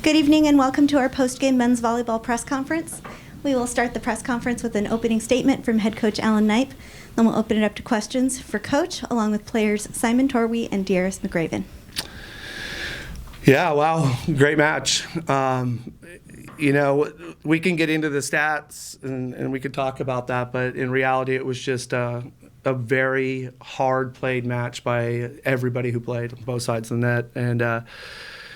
Good evening and welcome to our post-game men's volleyball press conference. We will start the press conference with an opening statement from head coach Alan Knipe. Then we'll open it up to questions for coach, along with players Simon Torwey and Darius McGraven. Yeah, wow, great match. We can get into the stats and we could talk about that, but in reality, it was just a very hard played match by everybody who played on both sides of the net, and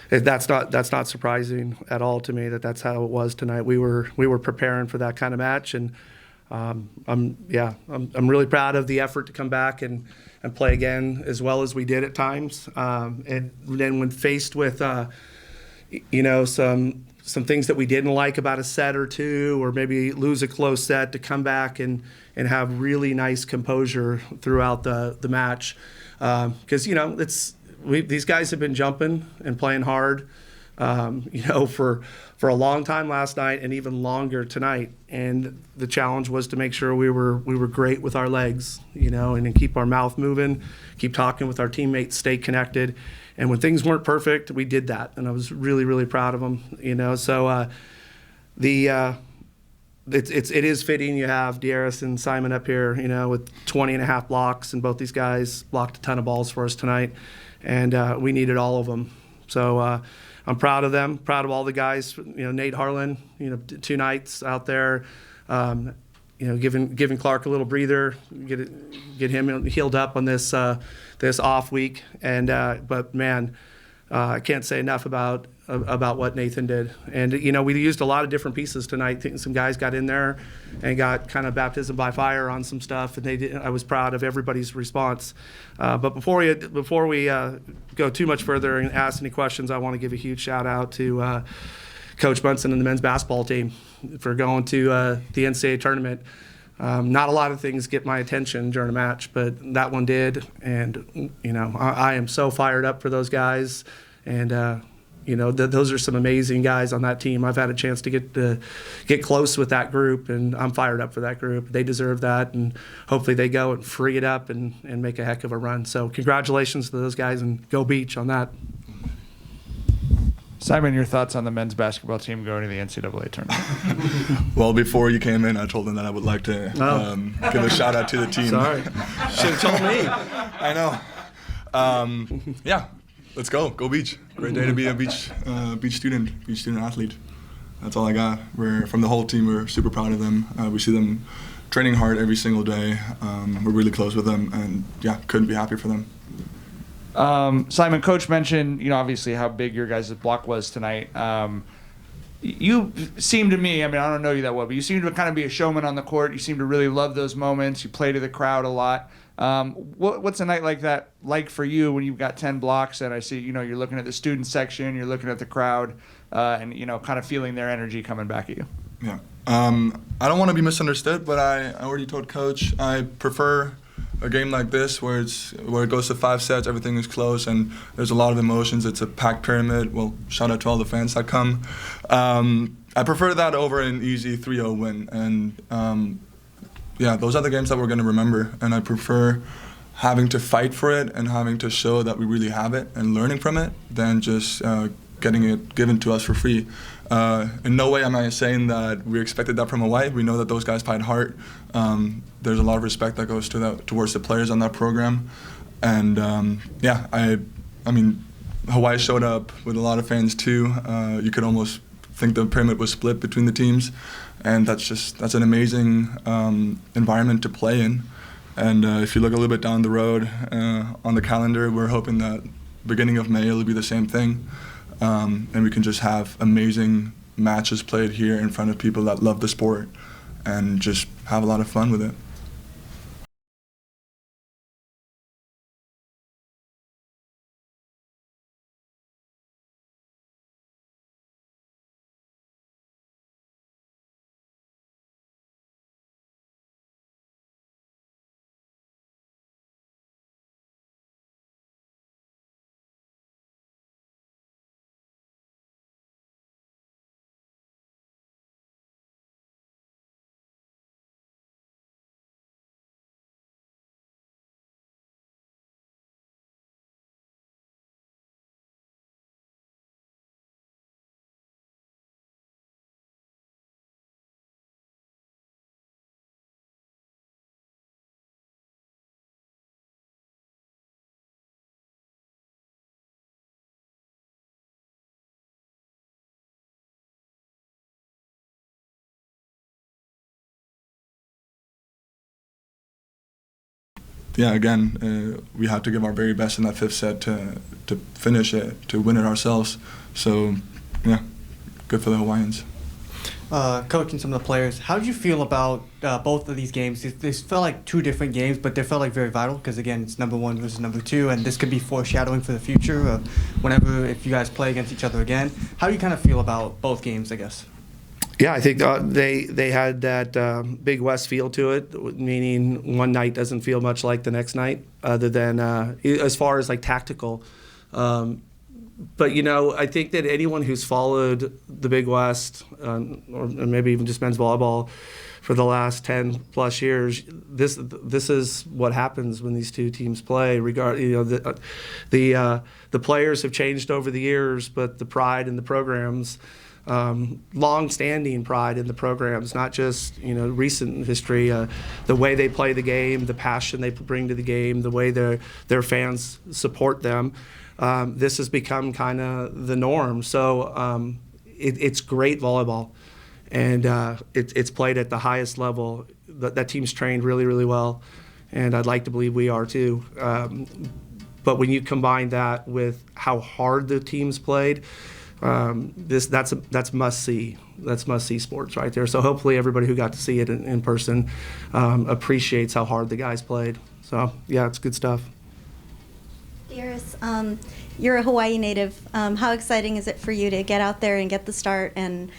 that's not surprising at all to me that's how it was tonight. We were preparing for that kind of match, and I'm really proud of the effort to come back and play again as well as we did at times. And then when faced with some things that we didn't like about a set or two, or maybe lose a close set, to come back and have really nice composure throughout the match, because these guys have been jumping and playing hard, for a long time last night and even longer tonight. And the challenge was to make sure we were great with our legs, and then keep our mouth moving, keep talking with our teammates, stay connected. And when things weren't perfect, we did that, and I was really, really proud of them. So it is fitting you have Darius and Simon up here, with 20 and a half blocks, and both these guys blocked a ton of balls for us tonight, and we needed all of them. So I'm proud of them, proud of all the guys. Nate Harlan, 2 nights out there, giving Clark a little breather, get him healed up on this off week. And but man, I can't say enough about what Nathan did. And we used a lot of different pieces tonight. I think some guys got in there and got kind of baptism by fire on some stuff, and I was proud of everybody's response. But before we go too much further and ask any questions, I want to give a huge shout out to Coach Bunsen and the men's basketball team for going to the NCAA tournament. Not a lot of things get my attention during a match, but that one did. And I am so fired up for those guys. And those are some amazing guys on that team. I've had a chance to get close with that group, and I'm fired up for that group. They deserve that, and hopefully they go and free it up and make a heck of a run. So congratulations to those guys, and go Beach on that. Simon, your thoughts on the men's basketball team going to the NCAA tournament? Well, before you came in, I told them that I would like to give a shout out to the team. Sorry, should have told me. I know. Yeah, let's go. Go Beach. Great day to be a beach student athlete. That's all I got. From the whole team, we're super proud of them. We see them training hard every single day. We're really close with them, and yeah, couldn't be happier for them. Simon, Coach mentioned, obviously how big your guys' block was tonight. You seem to me, I don't know you that well, but you seem to kind of be a showman on the court. You seem to really love those moments. You play to the crowd a lot. What's a night like that like for you when you've got 10 blocks and I see, you're looking at the student section, you're looking at the crowd, and, kind of feeling their energy coming back at you? Yeah. I don't want to be misunderstood, but I already told Coach I prefer a game like this where it goes to 5 sets, everything is close, and there's a lot of emotions. It's a packed pyramid. Well, shout out to all the fans that come. I prefer that over an easy 3-0 win. And those are the games that we're going to remember. And I prefer having to fight for it and having to show that we really have it and learning from it than just getting it given to us for free. In no way am I saying that we expected that from Hawaii. We know that those guys played hard. There's a lot of respect that goes towards the players on that program. And Hawaii showed up with a lot of fans too. You could almost think the pyramid was split between the teams. And that's an amazing environment to play in. And if you look a little bit down the road on the calendar, we're hoping that beginning of May it'll be the same thing. And we can just have amazing matches played here in front of people that love the sport and just have a lot of fun with it. yeah, again, we had to give our very best in that fifth set to finish it, to win it ourselves. So, yeah, good for the Hawaiians. Coaching some of the players, how did you feel about both of these games? They felt like two different games, but they felt like very vital because, again, it's number one versus number two, and this could be foreshadowing for the future whenever, if you guys play against each other again. How do you kind of feel about both games, I guess? Yeah, I think they had that Big West feel to it, meaning one night doesn't feel much like the next night, other than as far as like tactical. But, I think that anyone who's followed the Big West, or maybe even just men's volleyball for the last 10 plus years, this is what happens when these two teams play. The players have changed over the years, but the pride in the programs, long-standing pride in the programs, not just recent history. The way they play the game, the passion they bring to the game, the way their fans support them. This has become kind of the norm. So it's great volleyball, and it's played at the highest level. That team's trained really, really well, and I'd like to believe we are too. But when you combine that with how hard the teams played, that's must see. That's must see sports right there. So hopefully everybody who got to see it in person appreciates how hard the guys played. So yeah, it's good stuff. Darius, you're a Hawaii native. How exciting is it for you to get out there and get the start and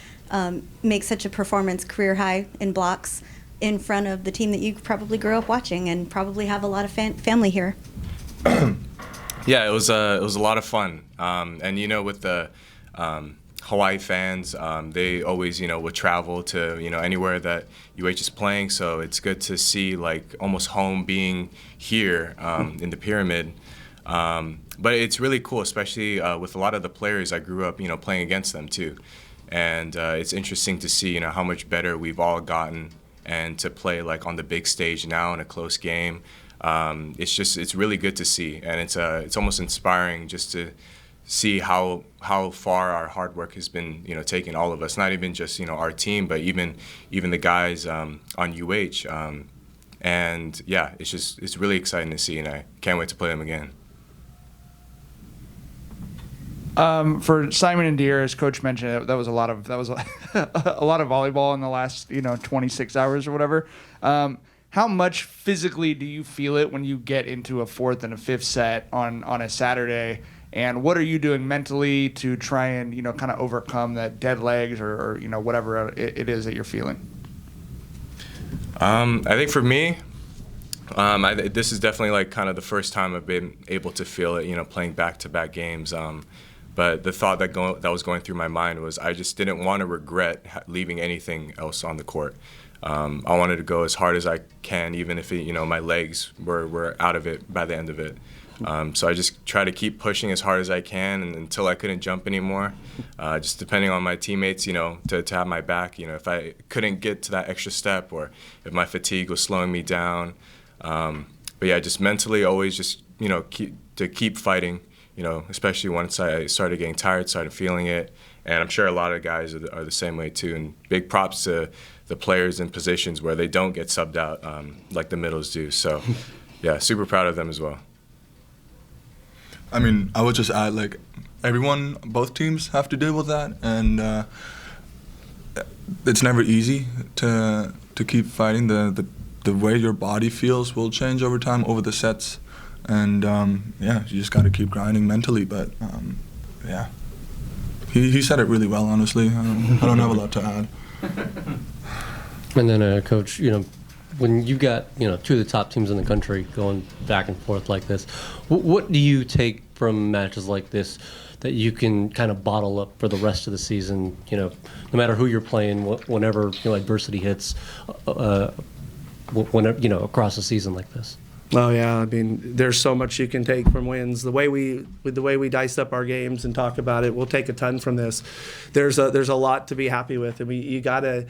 make such a performance career high in blocks in front of the team that you probably grew up watching and probably have a lot of family here? Yeah, it was a lot of fun. And with the Hawaii fans, they always would travel to anywhere that UH is playing. So it's good to see like almost home being here in the Pyramid. But it's really cool, especially with a lot of the players I grew up, playing against them too. And it's interesting to see, how much better we've all gotten, and to play like on the big stage now in a close game. It's really good to see, and it's almost inspiring just to see how far our hard work has been, taking all of us. Not even just our team, but even the guys on UH. And yeah, it's really exciting to see, and I can't wait to play them again. For Simon and Deere, as Coach mentioned, that was a lot of a lot of volleyball in the last 26 hours or whatever. How much physically do you feel it when you get into a fourth and a fifth set on a Saturday? And what are you doing mentally to try and kind of overcome that dead legs or whatever it is that you're feeling? I think for me, this is definitely like kind of the first time I've been able to feel it, playing back-to-back games. But the thought that was going through my mind was I just didn't want to regret leaving anything else on the court. I wanted to go as hard as I can, even if my legs were out of it by the end of it. So I just try to keep pushing as hard as I can, and until I couldn't jump anymore. Just depending on my teammates, to have my back. If I couldn't get to that extra step, or if my fatigue was slowing me down. But yeah, just mentally always just keep fighting. Especially once I started getting tired, started feeling it. And I'm sure a lot of guys are the same way too. And big props to the players in positions where they don't get subbed out like the middles do. So yeah, super proud of them as well. I mean, I would just add, like, both teams have to deal with that. And it's never easy to keep fighting. The way your body feels will change over time, over the sets. And yeah, you just got to keep grinding mentally. But yeah, he said it really well. Honestly, I don't have a lot to add. And then, Coach, when you got two of the top teams in the country going back and forth like this, what do you take from matches like this that you can kind of bottle up for the rest of the season? No matter who you're playing, whenever adversity hits, whenever across a season like this. Oh yeah, I mean, there's so much you can take from wins. The way we dice up our games and talk about it, we'll take a ton from this. There's a lot to be happy with, and you gotta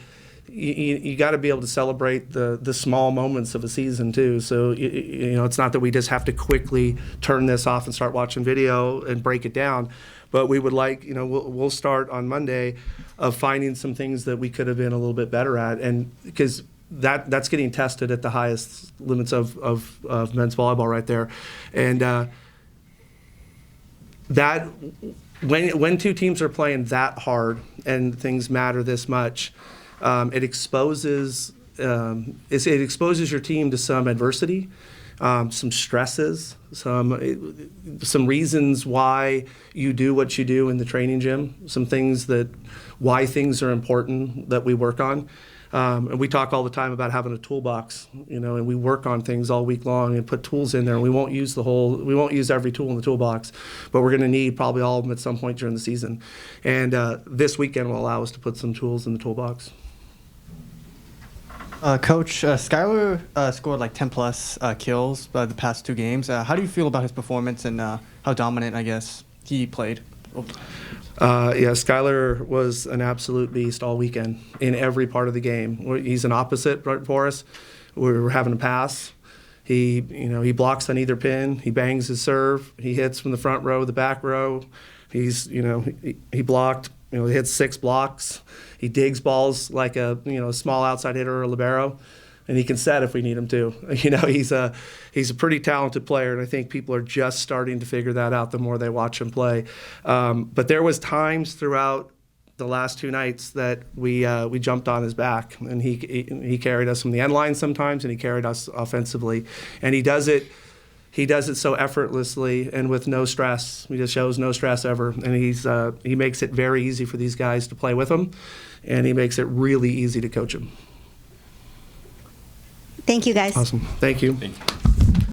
be able to celebrate the small moments of a season too. So it's not that we just have to quickly turn this off and start watching video and break it down, but we would like we'll start on Monday of finding some things that we could have been a little bit better at, and because that's getting tested at the highest limits of men's volleyball right there, and that when two teams are playing that hard and things matter this much, it exposes your team to some adversity, some stresses, some reasons why you do what you do in the training gym, some things why things are important that we work on. And we talk all the time about having a toolbox, and we work on things all week long and put tools in there. And we won't use every tool in the toolbox, but we're going to need probably all of them at some point during the season. And this weekend will allow us to put some tools in the toolbox. Coach, Skylar scored like 10-plus kills the past 2 games. How do you feel about his performance and how dominant, I guess, he played? Yeah, Skylar was an absolute beast all weekend in every part of the game. He's an opposite right for us. We were having a pass. He blocks on either pin. He bangs his serve. He hits from the front row, the back row. He blocked. He hits 6 blocks. He digs balls like a small outside hitter or a libero, and he can set if we need him to. He's a pretty talented player, and I think people are just starting to figure that out the more they watch him play. But there was times throughout the last 2 nights that we jumped on his back, and he carried us from the end line sometimes, and he carried us offensively, and he does it so effortlessly and with no stress. He just shows no stress ever, and he makes it very easy for these guys to play with him, and he makes it really easy to coach them. Thank you, guys. Awesome. Thank you. Thank you.